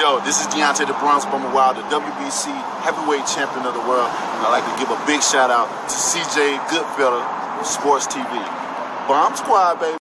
Yo, this is Deontay the Bronx Bummer Wild, the WBC heavyweight champion of the world. And I'd like to give a big shout out to CJ Goodfella of Sports TV. Bomb Squad, baby.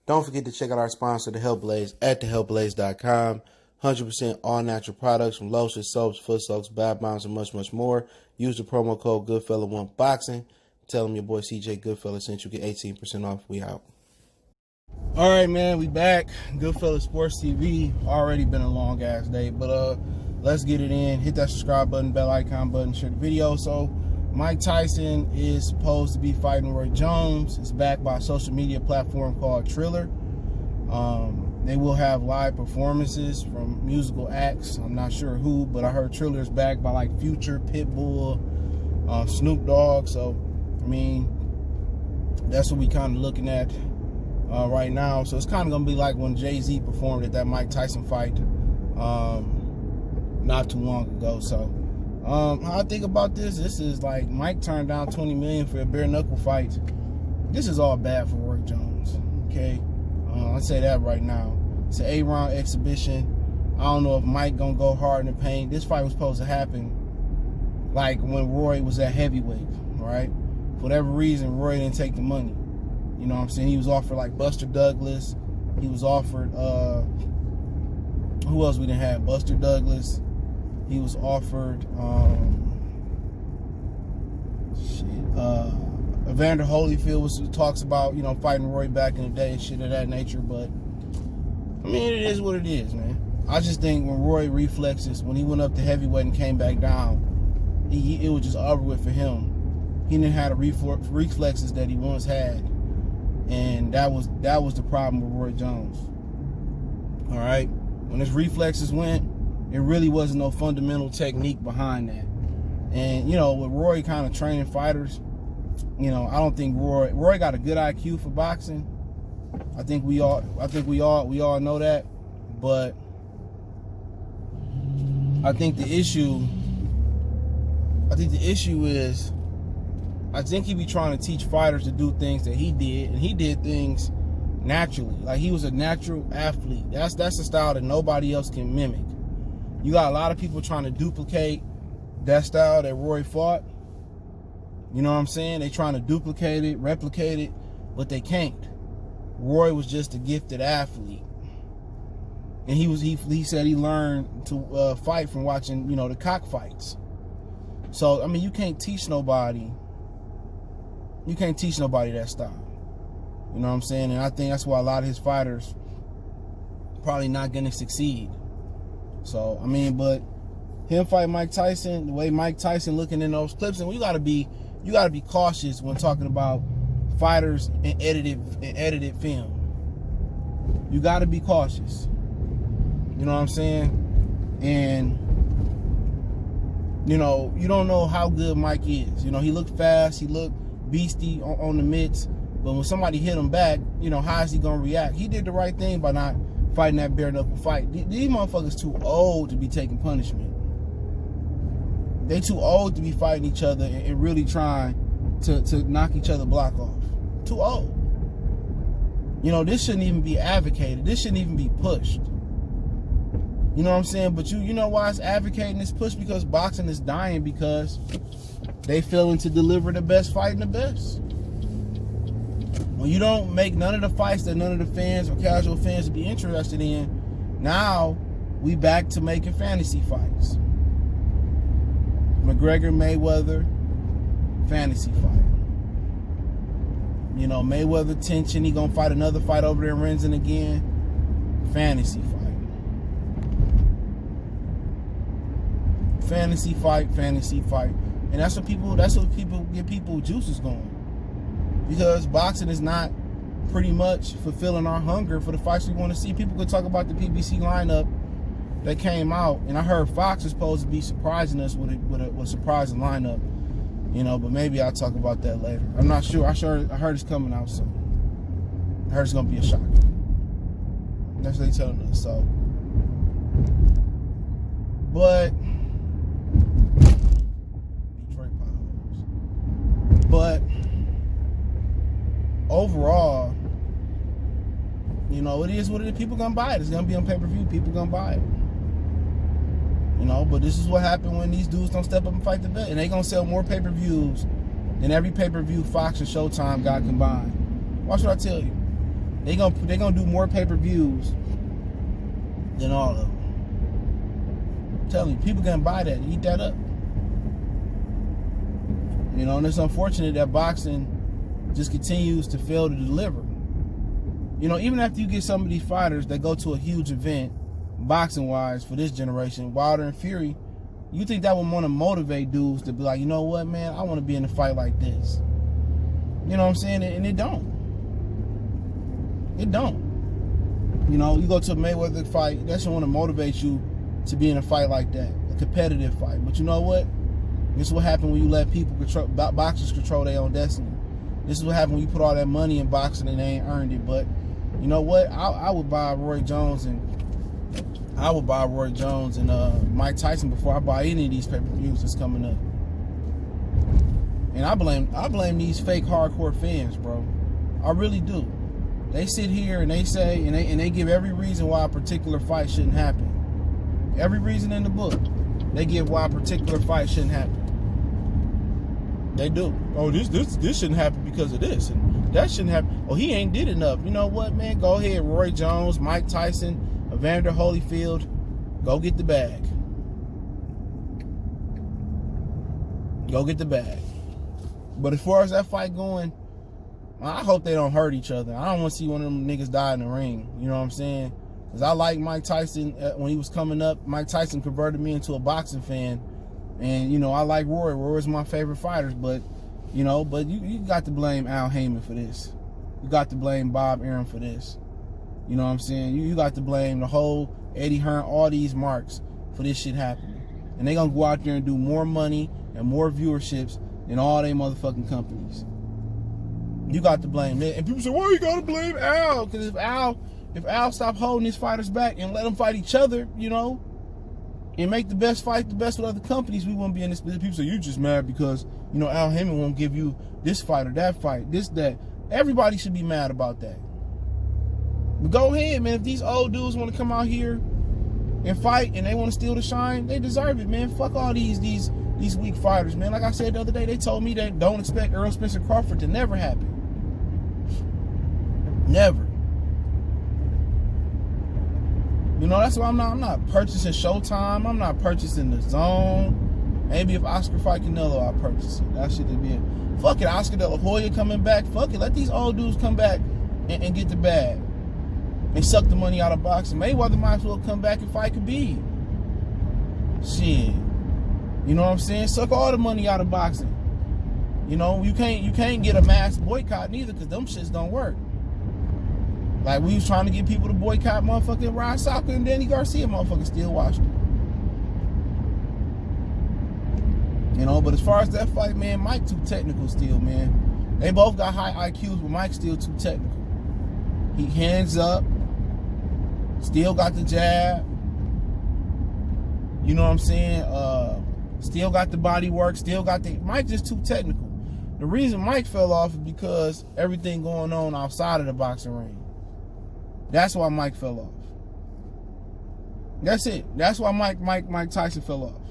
Don't forget to check out our sponsor, The Health Blaze, at thehealthblaze.com. 100% all natural products from lotions, soaps, foot soaks, bath bombs, and much, much more. Use the promo code Goodfella1Boxing. Tell them your boy CJ Goodfella sent you, get 18% off. We out. All right, man, we back. Goodfella Sports TV. Already been a long ass day, but let's get it in. Hit that subscribe button, bell icon button, share the video. So Mike Tyson is supposed to be fighting Roy Jones. It's backed by a social media platform called Triller. They will have live performances from musical acts. I'm not sure who, but I heard Triller is backed by like Future, Pitbull, Snoop Dogg. So, I mean, that's what we kind of looking at right now. So it's kind of going to be like when Jay-Z performed at that Mike Tyson fight not too long ago. So how I think about this is like Mike turned down $20 million for a bare knuckle fight. This is all bad for Roy Jones, okay? I'll say that right now. It's an 8-round exhibition. I don't know if Mike gonna go hard in the paint. This fight was supposed to happen like when Roy was at heavyweight, right? For whatever reason, Roy didn't take the money. You know what I'm saying? He was offered like Buster Douglas. He was offered, who else we didn't have? Buster Douglas. He was offered, Evander Holyfield talks about, you know, fighting Roy back in the day and shit of that nature. But, I mean, it is what it is, man. I just think when Roy reflexes, when he went up to heavyweight and came back down, it was just over with for him. He didn't have the reflexes that he once had. And that was the problem with Roy Jones. All right? When his reflexes went, it really wasn't no fundamental technique behind that. And, you know, with Roy kind of training fighters, you know, I don't think Roy got a good IQ for boxing. I think we all know that. But I think the issue is I think he be trying to teach fighters to do things that he did, and he did things naturally. Like, he was a natural athlete. That's a style that nobody else can mimic. You got a lot of people trying to duplicate that style that Roy fought. You know what I'm saying? They trying to duplicate it, replicate it, but they can't. Roy was just a gifted athlete. And he said he learned to fight from watching, you know, the cockfights. So, I mean, you can't teach nobody that style. You know what I'm saying? And I think that's why a lot of his fighters probably not going to succeed. So, I mean, but him fight Mike Tyson, the way Mike Tyson looking in those clips, and you gotta be cautious when talking about fighters and edited film. You gotta be cautious. You know what I'm saying? And you know, you don't know how good Mike is. You know, he looked fast, he looked beastie on the mitts, but when somebody hit him back, you know, how is he gonna react? He did the right thing by not fighting that bare knuckle fight. These motherfuckers too old to be taking punishment. They too old to be fighting each other and really trying to knock each other block off. Too old. You know, this shouldn't even be advocated. This shouldn't even be pushed. You know what I'm saying? But you know why it's advocating this push? Because boxing is dying because they failing to deliver the best fight and the best. When you don't make none of the fights that none of the fans or casual fans would be interested in, now we back to making fantasy fights. McGregor, Mayweather, fantasy fight. You know, Mayweather tension, he gonna fight another fight over there in Renzen again. Fantasy fight. Fantasy fight. And that's what people get people juices going. Because boxing is not pretty much fulfilling our hunger for the fights we want to see. People could talk about the PBC lineup that came out, and I heard Fox is supposed to be surprising us with a surprising lineup, you know, but maybe I'll talk about that later. I'm not sure. I heard it's coming out soon. I heard it's gonna be a shock. That's what they telling us. So, but Detroit Pirates. But overall, you know, it is what it is. People gonna buy it. It's gonna be on pay-per-view. People gonna buy it. know, but this is what happened when these dudes don't step up and fight the best. And they gonna sell more pay-per-views than every pay-per-view Fox and Showtime got combined. Watch what I tell you. They gonna do more pay-per-views than all of them. I'm telling you, people gonna buy that and eat that up. You know, and it's unfortunate that boxing just continues to fail to deliver. You know, even after you get some of these fighters that go to a huge event, boxing-wise, for this generation, Wilder and Fury, you think that would want to motivate dudes to be like, you know what, man, I want to be in a fight like this. You know what I'm saying? And it don't. It don't. You know, you go to a Mayweather fight, that should want to motivate you to be in a fight like that, a competitive fight. But you know what? This is what happens when you let people control, boxers control their own destiny. This is what happens when you put all that money in boxing and they ain't earned it. But you know what? I would buy Roy Jones and Mike Tyson before I buy any of these pay-per-views that's coming up. And I blame these fake hardcore fans, bro. I really do. They sit here and they say and they give every reason why a particular fight shouldn't happen. Every reason in the book, they give why a particular fight shouldn't happen. They do. Oh, this shouldn't happen because of this, and that shouldn't happen. Oh, he ain't did enough. You know what, man? Go ahead, Roy Jones, Mike Tyson, Evander Holyfield, go get the bag. Go get the bag. But as far as that fight going, I hope they don't hurt each other. I don't want to see one of them niggas die in the ring. You know what I'm saying? Because I like Mike Tyson when he was coming up. Mike Tyson converted me into a boxing fan. And, you know, I like Roy. Roy's my favorite fighters. But, you know, you got to blame Al Heyman for this. You got to blame Bob Arum for this. You know what I'm saying? You got to blame the whole Eddie Hearn, all these marks for this shit happening. And they going to go out there and do more money and more viewerships than all they motherfucking companies. You got to blame it. And people say, well, you got to blame Al. Because if Al stopped holding his fighters back and let them fight each other, you know, and make the best fight the best with other companies, we wouldn't be in this position. People say, you're just mad because, you know, Al Heyman won't give you this fight or that fight, this, that. Everybody should be mad about that. But go ahead, man. If these old dudes want to come out here and fight and they want to steal the shine, they deserve it, man. Fuck all these weak fighters, man. Like I said the other day, they told me that don't expect Errol Spencer Crawford to never happen. Never. You know, that's why I'm not purchasing Showtime. I'm not purchasing The Zone. Maybe if Oscar fight Canelo, I'll purchase it. That shit would be it. Fuck it, Oscar De La Hoya coming back. Fuck it, let these old dudes come back and get the bag. And suck the money out of boxing. Mayweather might as well come back and fight Khabib. Shit. You know what I'm saying? Suck all the money out of boxing. You know, you can't get a mass boycott neither, because them shits don't work. Like, we was trying to get people to boycott motherfucking Ryan Soccer and Danny Garcia, motherfucking still watched it. You know, but as far as that fight, man, Mike too technical still, man. They both got high IQs, but Mike's still too technical. He hands up, still got the jab. You know what I'm saying? Still got the body work, still got the... Mike just too technical. The reason Mike fell off is because everything going on outside of the boxing ring. That's why Mike fell off. That's it. That's why Mike Tyson fell off.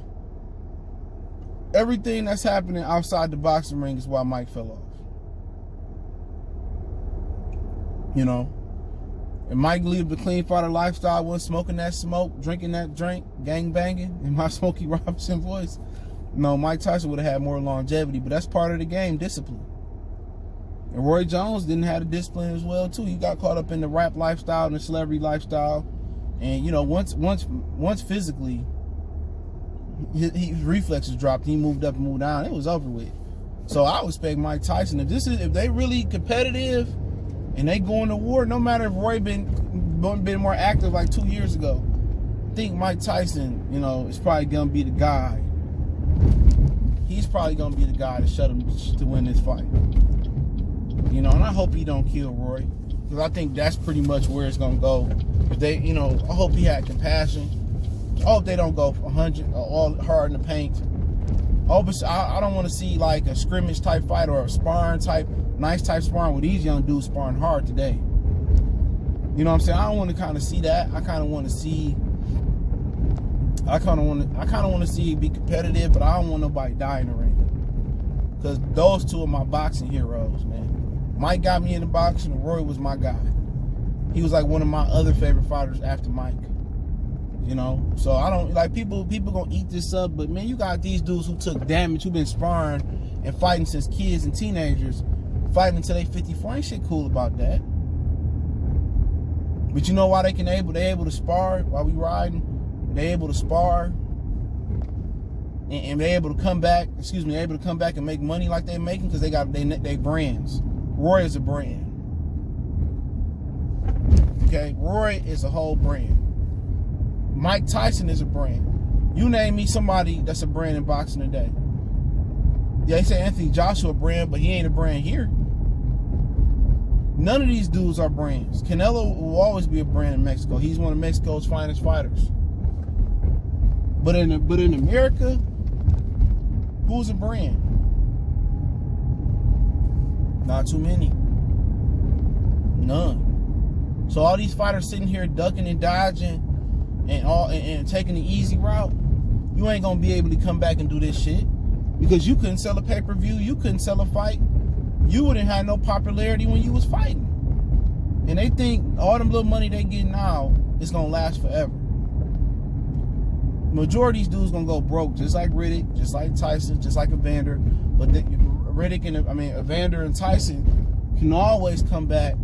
Everything that's happening outside the boxing ring is why Mike fell off. You know? And Mike lived the clean fighter lifestyle, wasn't smoking that smoke, drinking that drink, gang banging, in my Smokey Robinson voice. No, Mike Tyson would have had more longevity, but that's part of the game, discipline. And Roy Jones didn't have the discipline as well, too. He got caught up in the rap lifestyle and the celebrity lifestyle. And, you know, once physically, his reflexes dropped, he moved up and moved down, it was over with. So I would expect Mike Tyson, if they really competitive and they going to war, no matter if Roy been more active like 2 years ago, I think Mike Tyson, you know, is probably going to be the guy. He's probably going to be the guy to shut him to win this fight. You know, and I hope he don't kill Roy, because I think that's pretty much where it's going to go. If they, you know, I hope he had compassion. I hope they don't go 100 all hard in the paint. I don't want to see like a scrimmage type fight or a sparring type, nice type sparring with these young dudes sparring hard today. You know what I'm saying? I don't want to kind of see that. I kind of want to see I kind of want to see it be competitive, but I don't want nobody die in the ring. Because those two are my boxing heroes, man. Mike got me into boxing, and Roy was my guy. He was like one of my other favorite fighters after Mike. You know? So I don't, like, people gonna eat this up, but man, you got these dudes who took damage, who been sparring and fighting since kids and teenagers, fighting until they 54. Ain't shit cool about that. But you know why they able to spar while we riding? They able to spar and they able to come back, able to come back and make money like they making because they got they brands. Roy is a brand. Okay, Roy is a whole brand. Mike Tyson is a brand. You name me somebody that's a brand in boxing today. Yeah, they say Anthony Joshua a brand, but he ain't a brand here. None of these dudes are brands. Canelo will always be a brand in Mexico. He's one of Mexico's finest fighters. But in America, who's a brand? Not too many. None. So all these fighters sitting here ducking and dodging and taking the easy route, you ain't gonna be able to come back and do this shit because you couldn't sell a pay-per-view, you couldn't sell a fight, you wouldn't have no popularity when you was fighting. And they think all them little money they get now is gonna last forever. Majority of these dudes gonna go broke, just like Riddick, just like Tyson, just like Evander. But Evander and Tyson can always come back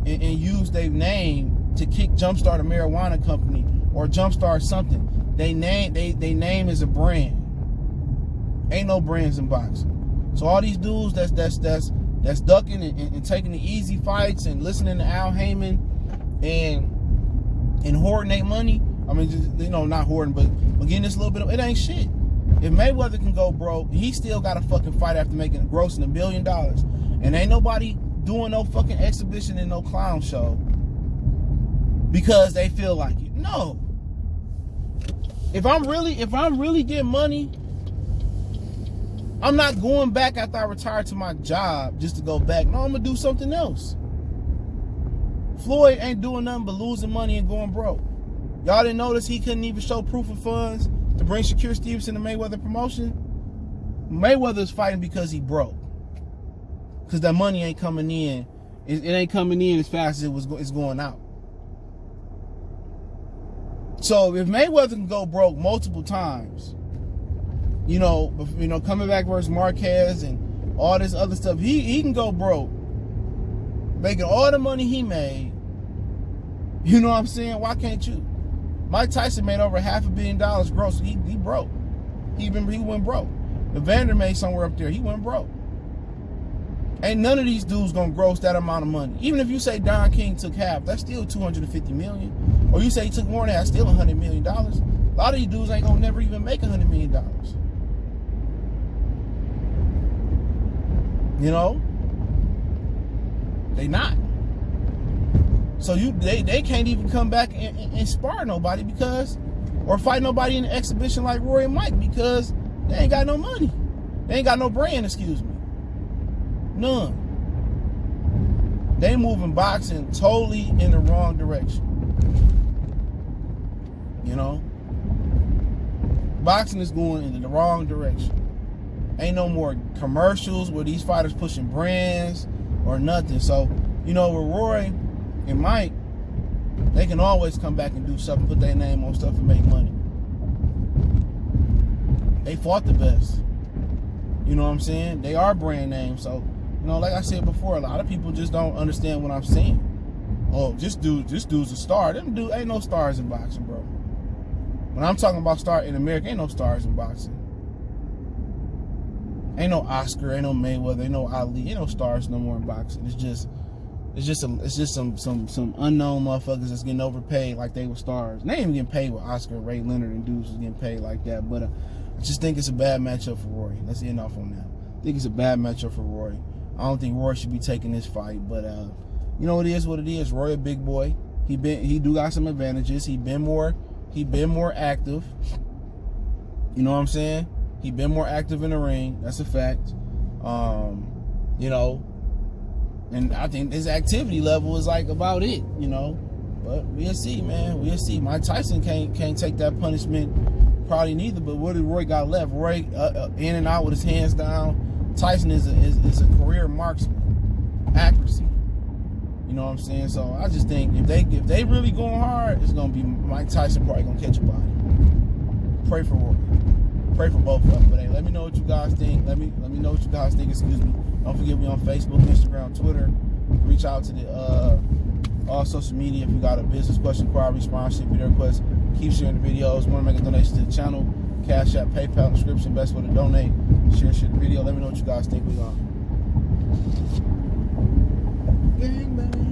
and use their name to jumpstart a marijuana company or jumpstart something. They name is a brand. Ain't no brands in boxing. So all these dudes that's ducking and taking the easy fights and listening to Al Heyman and hoarding their money. I mean, just, not hoarding, but getting this little bit of, it ain't shit. If Mayweather can go broke, he still got a fucking fight after grossing $1 billion. And ain't nobody doing no fucking exhibition and no clown show because they feel like it. No. If I'm really getting money, I'm not going back after I retire to my job just to go back. No, I'm gonna do something else. Floyd ain't doing nothing but losing money and going broke. Y'all didn't notice he couldn't even show proof of funds to bring Shakur Stevenson to Mayweather promotion? Mayweather's fighting because he broke. Because that money ain't coming in. It ain't coming in as fast as it's going out. So if Mayweather can go broke multiple times, coming back versus Marquez and all this other stuff, he can go broke, making all the money he made. You know what I'm saying? Why can't you? Mike Tyson made over $500 million gross. He broke. He went broke. Evander made somewhere up there. He went broke. Ain't none of these dudes gonna gross that amount of money. Even if you say Don King took half, that's still $250 million. Or you say he took more than that, still $100 million. A lot of these dudes ain't gonna never even make $100 million. They not. So they can't even come back and spar nobody or fight nobody in an exhibition like Roy and Mike because they ain't got no money. They ain't got no brand, excuse me. None. They moving boxing totally in the wrong direction. Boxing is going in the wrong direction. Ain't no more commercials where these fighters pushing brands or nothing. So, with Roy and Mike, they can always come back and do something, put their name on stuff and make money. They fought the best. You know what I'm saying? They are brand names. So, like I said before, a lot of people just don't understand what I'm saying. Oh, this dude's a star. Them dudes ain't no stars in boxing, bro. When I'm talking about star in America, ain't no stars in boxing. Ain't no Oscar, ain't no Mayweather, ain't no Ali, ain't no stars no more in boxing. It's just some unknown motherfuckers that's getting overpaid like they were stars. And they ain't even getting paid with Oscar, Ray Leonard, and dudes was getting paid like that. But I just think it's a bad matchup for Roy. Let's end off on that. I think it's a bad matchup for Roy. I don't think Roy should be taking this fight, but it is what it is. Roy a big boy. He do got some advantages. He been more active. You know what I'm saying? He been more active in the ring. That's a fact. And I think his activity level is like about it. But we'll see, man. We'll see. Mike Tyson can't take that punishment, probably neither. But what did Roy got left? Roy in and out with his hands down. Tyson is a career marksman, accuracy. You know what I'm saying? So I just think if they really going hard, it's gonna be Mike Tyson probably gonna catch a body. Pray for Roy. Pray for both of them. But hey, let me know what you guys think. Let me know what you guys think. Excuse me. Don't forget me on Facebook, Instagram, Twitter. Reach out to the all social media if you got a business question, inquiry, sponsorship, video request. Keep sharing the videos. Want to make a donation to the channel? Cash App, PayPal, description. Best way to donate. Share the video. Let me know what you guys think. We gone. Gang bang.